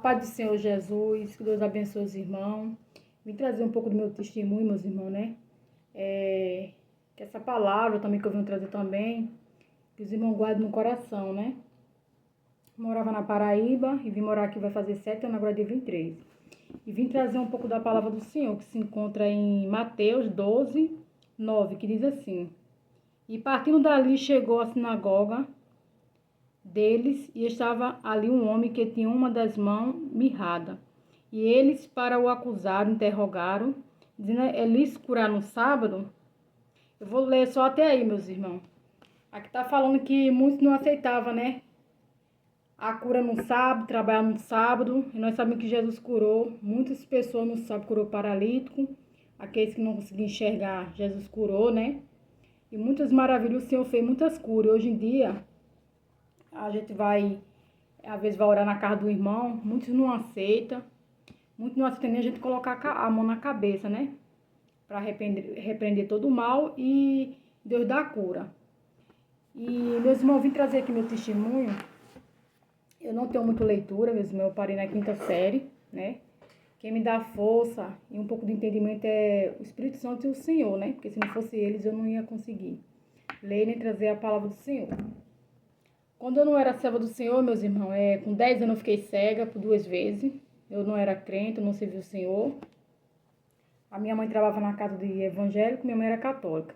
Pai do Senhor Jesus, que Deus abençoe os irmãos. Vim trazer um pouco do meu testemunho, meus irmãos, né? Que essa palavra também que eu vim trazer também, que os irmãos guardem no coração, né? Morava na Paraíba e vim morar aqui, vai fazer 7 anos, agora dia 23. E vim trazer um pouco da palavra do Senhor, que se encontra em Mateus 12, 9, que diz assim: E partindo dali chegou à sinagoga deles, e estava ali um homem que tinha uma das mãos mirrada. E eles, para o acusar, interrogaram, dizendo: é lícito curar no sábado? Eu vou ler só até aí, meus irmãos. Aqui está falando que muitos não aceitavam, né? A cura no sábado, trabalhar no sábado. E nós sabemos que Jesus curou. Muitas pessoas no sábado curou paralítico. Aqueles que não conseguiam enxergar, Jesus curou, né? E muitas maravilhas, o Senhor fez muitas curas. Hoje em dia, a gente vai, às vezes vai orar na casa do irmão. Muitos não aceitam. Muitos não aceitam nem a gente colocar a mão na cabeça, né? Para repreender todo o mal e Deus dá a cura. E, meus irmãos, eu vim trazer aqui meu testemunho. Eu não tenho muita leitura, meus irmãos, eu parei na 5ª série, né? Quem me dá força e um pouco de entendimento é o Espírito Santo e o Senhor, né? Porque se não fosse eles, eu não ia conseguir ler nem trazer a palavra do Senhor. Quando eu não era serva do Senhor, meus irmãos, com 10 anos eu fiquei cega por 2 vezes. Eu não era crente, eu não servia o Senhor. A minha mãe trabalhava na casa de evangélico, minha mãe era católica.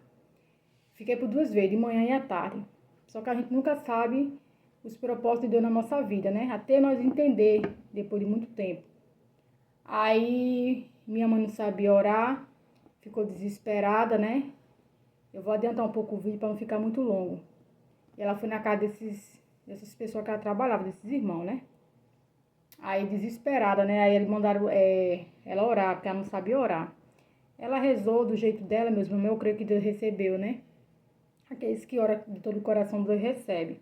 Fiquei por 2 vezes, de manhã e à tarde. Só que a gente nunca sabe os propósitos de Deus na nossa vida, né? Até nós entender, depois de muito tempo. Aí, minha mãe não sabia orar, ficou desesperada, né? Eu vou adiantar um pouco o vídeo para não ficar muito longo. E ela foi na casa dessas pessoas que ela trabalhava, desses irmãos, né? Aí, desesperada, né? Aí eles mandaram ela orar, porque ela não sabia orar. Ela rezou do jeito dela, meus irmãos, eu creio que Deus recebeu, né? Aqueles que oram de todo o coração, Deus recebe.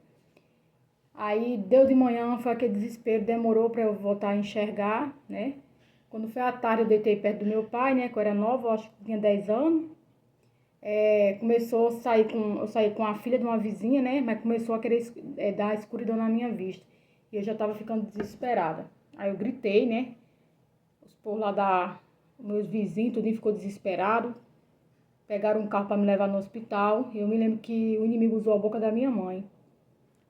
Aí, deu de manhã, foi aquele desespero, demorou para eu voltar a enxergar, né? Quando foi à tarde, eu deitei perto do meu pai, né? Que eu era nova, eu acho que tinha 10 anos. Começou a sair eu saí com a filha de uma vizinha, né? Mas começou a querer dar escuridão na minha vista. E eu já tava ficando desesperada. Aí eu gritei, né? Os povos lá meus vizinhos, tudo ficou desesperado. Pegaram um carro para me levar no hospital. E eu me lembro que o inimigo usou a boca da minha mãe,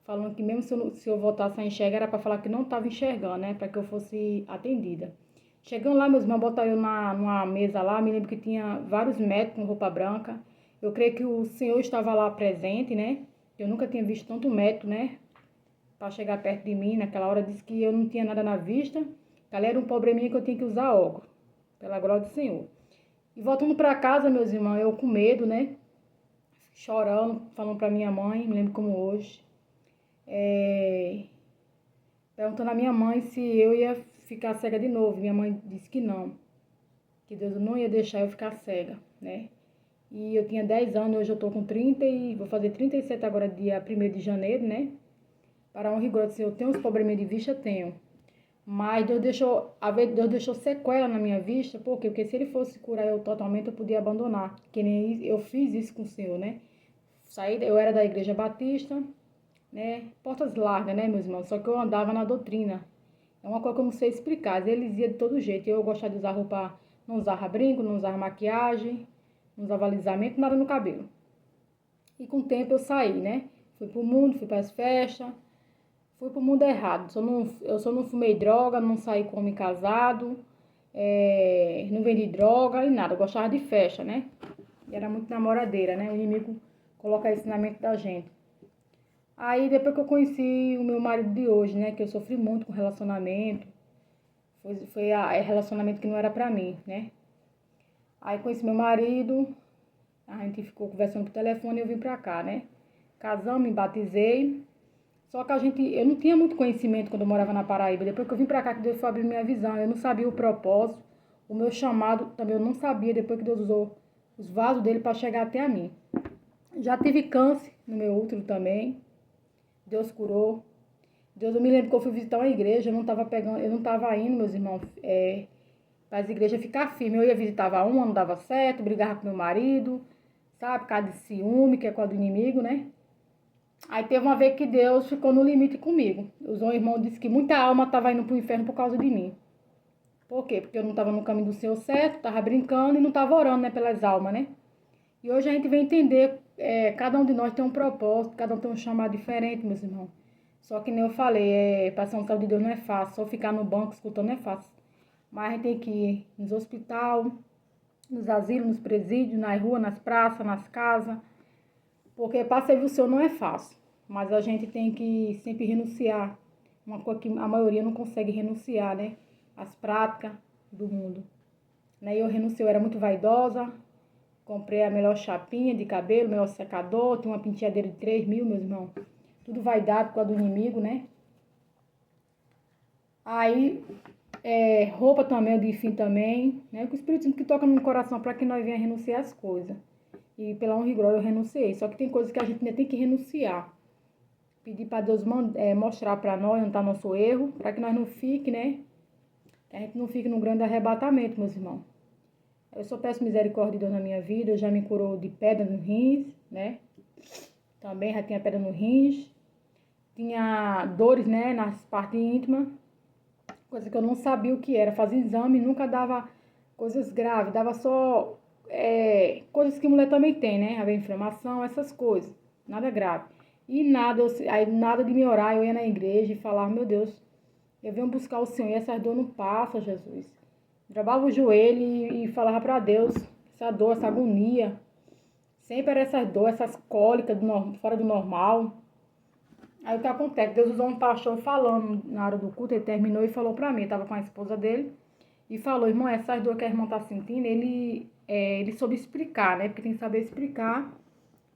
falando que mesmo se eu voltasse a enxergar, era para falar que não estava enxergando, né? Para que eu fosse atendida. Chegando lá, meus irmãos botaram eu numa mesa lá. Me lembro que tinha vários médicos com roupa branca. Eu creio que o Senhor estava lá presente, né? Eu nunca tinha visto tanto médico, né? Para chegar perto de mim. Naquela hora disse que eu não tinha nada na vista. Ela era um probleminha que eu tinha que usar óculos. Pela glória do Senhor. E voltando para casa, meus irmãos, eu com medo, né? Chorando, falando para minha mãe, me lembro como hoje. Perguntando à minha mãe se eu ia ficar cega de novo. Minha mãe disse que não. Que Deus não ia deixar eu ficar cega, né? E eu tinha 10 anos, hoje eu tô com 30 e vou fazer 37 agora, dia 1º de janeiro, né? Para um rigor, se eu tenho uns problemas de vista, tenho. Mas Deus deixou sequela na minha vista, por quê? Porque se ele fosse curar eu totalmente, eu podia abandonar. Que nem eu fiz isso com o Senhor, né? Eu era da Igreja Batista, né? Portas largas, né, meus irmãos? Só que eu andava na doutrina. É uma coisa que eu não sei explicar. Eles iam de todo jeito. Eu gostava de usar roupa, não usava brinco, não usava maquiagem, não usava alisamento, nada no cabelo. E com o tempo eu saí, né? Fui pro mundo, fui para as festas, fui pro mundo errado. Eu só não fumei droga, não saí com homem casado, não vendi droga e nada. Eu gostava de festa, né? E era muito namoradeira, né? O inimigo coloca isso na mente da gente. Aí depois que eu conheci o meu marido de hoje, né? Que eu sofri muito com relacionamento. Foi relacionamento que não era pra mim, né? Aí conheci meu marido, a gente ficou conversando por telefone e eu vim pra cá, né? Casamos, me batizei. Só que eu não tinha muito conhecimento quando eu morava na Paraíba. Depois que eu vim pra cá, que Deus foi abrir minha visão. Eu não sabia o propósito, o meu chamado também eu não sabia, depois que Deus usou os vasos dele para chegar até a mim. Já tive câncer no meu útero também. Deus curou. Eu me lembro que eu fui visitar uma igreja, eu não estava indo, meus irmãos, para as igrejas ficar firme. Eu ia visitava uma, não dava certo, brigava com meu marido, sabe, por causa de ciúme, que é coisa do inimigo, né? Aí teve uma vez que Deus ficou no limite comigo. Os irmãos disse que muita alma estava indo pro inferno por causa de mim. Por quê? Porque eu não estava no caminho do Senhor certo, estava brincando e não estava orando, né, pelas almas, né? E hoje a gente vem entender, cada um de nós tem um propósito, cada um tem um chamado diferente, meus irmãos. Só que nem eu falei, passar um tal de Deus não é fácil, só ficar no banco escutando não é fácil. Mas a gente tem que ir nos hospitais, nos asilos, nos presídios, nas ruas, nas praças, nas casas. Porque para servir o Senhor não é fácil. Mas a gente tem que sempre renunciar. Uma coisa que a maioria não consegue renunciar, né? As práticas do mundo. Né? Eu renunciei, eu era muito vaidosa. Comprei a melhor chapinha de cabelo, melhor secador. Tinha uma penteadeira de 3.000, meus irmãos. Tudo vaidade por causa do inimigo, né? Aí, roupa também, eu disse também, né? Com o Espírito Santo que toca no coração para que nós venhamos renunciar as coisas. E pela honra e glória eu renunciei. Só que tem coisas que a gente ainda tem que renunciar. Pedir para Deus mostrar para nós onde está nosso erro, para que nós não fique, né? Que a gente não fique num grande arrebatamento, meus irmãos. Eu só peço misericórdia de Deus na minha vida. Já me curou de pedra no rins, né? Também já tinha pedra no rins. Tinha dores, né, nas partes íntimas. Coisa que eu não sabia o que era. Fazia exame e nunca dava coisas graves. Dava só coisas que mulher também tem, né? A inflamação, essas coisas. Nada grave. E nada, aí nada de me orar. Eu ia na igreja e falava, meu Deus, eu venho buscar o Senhor e essas dores não passam, Jesus. Travava o joelho e falava para Deus, essa dor, essa agonia. Sempre era essas dores, essas cólicas fora do normal. Aí o que acontece? Deus usou um pastor falando na hora do culto, ele terminou e falou pra mim, eu tava com a esposa dele, e falou, irmão, essas dores que a irmã tá sentindo, ele soube explicar, né? Porque tem que saber explicar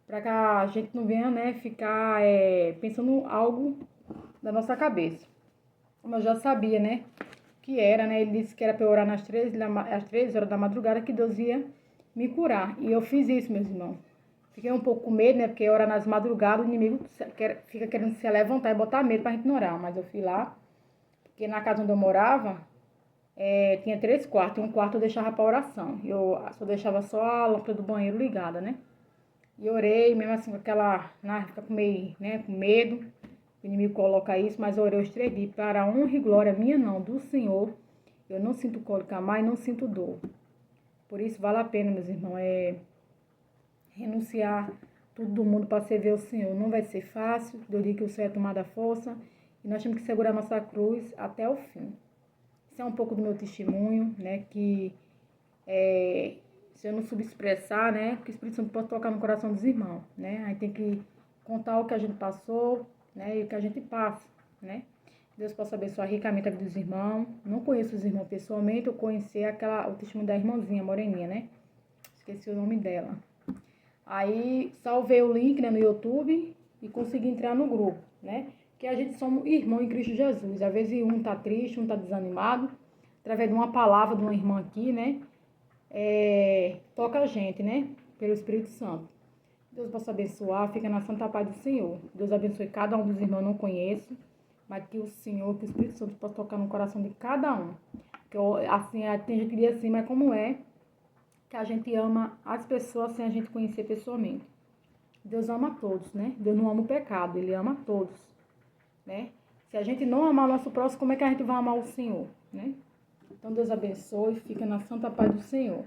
pra que a gente não venha, né, ficar pensando algo da nossa cabeça. Como eu já sabia, né, que era, né? Ele disse que era pra eu orar às 3 horas da madrugada que Deus ia me curar. E eu fiz isso, meus irmãos. Fiquei um pouco com medo, né? Porque orar nas madrugadas, o inimigo fica querendo se levantar e botar medo pra gente não orar. Mas eu fui lá, porque na casa onde eu morava, tinha 3 quartos. E um quarto eu deixava pra oração. Eu só deixava só a lâmpada do banheiro ligada, né? E orei, mesmo assim, com aquela... Fica meio, né, com medo. O inimigo coloca isso, mas eu orei os 3 dias. Para a honra e glória minha não, do Senhor. Eu não sinto cólica mais, não sinto dor. Por isso vale a pena, meus irmãos, renunciar tudo do mundo para servir o Senhor. Não vai ser fácil, Deus diz que o Senhor é tomada força, e nós temos que segurar nossa cruz até o fim. Isso é um pouco do meu testemunho, né, que se eu não subexpressar, né, que o Espírito Santo pode tocar no coração dos irmãos, né, aí tem que contar o que a gente passou, né, e o que a gente passa, né. Deus possa abençoar ricamente a vida dos irmãos. Não conheço os irmãos pessoalmente, eu conheci o testemunho da irmãzinha, moreninha, né, esqueci o nome dela. Aí salvei o link, né, no YouTube e consegui entrar no grupo, né? Que a gente somos irmãos em Cristo Jesus. Às vezes um tá triste, um tá desanimado. Através de uma palavra de uma irmã aqui, né? Toca a gente, né? Pelo Espírito Santo. Deus possa abençoar, fica na santa paz do Senhor. Deus abençoe cada um dos irmãos, eu não conheço. Mas que o Senhor, que o Espírito Santo possa tocar no coração de cada um. Que assim, tem gente que diz assim, mas como é que a gente ama as pessoas sem a gente conhecer pessoalmente? Deus ama todos, né? Deus não ama o pecado, Ele ama todos, né? Se a gente não amar o nosso próximo, como é que a gente vai amar o Senhor, né? Então Deus abençoe, fica na santa paz do Senhor.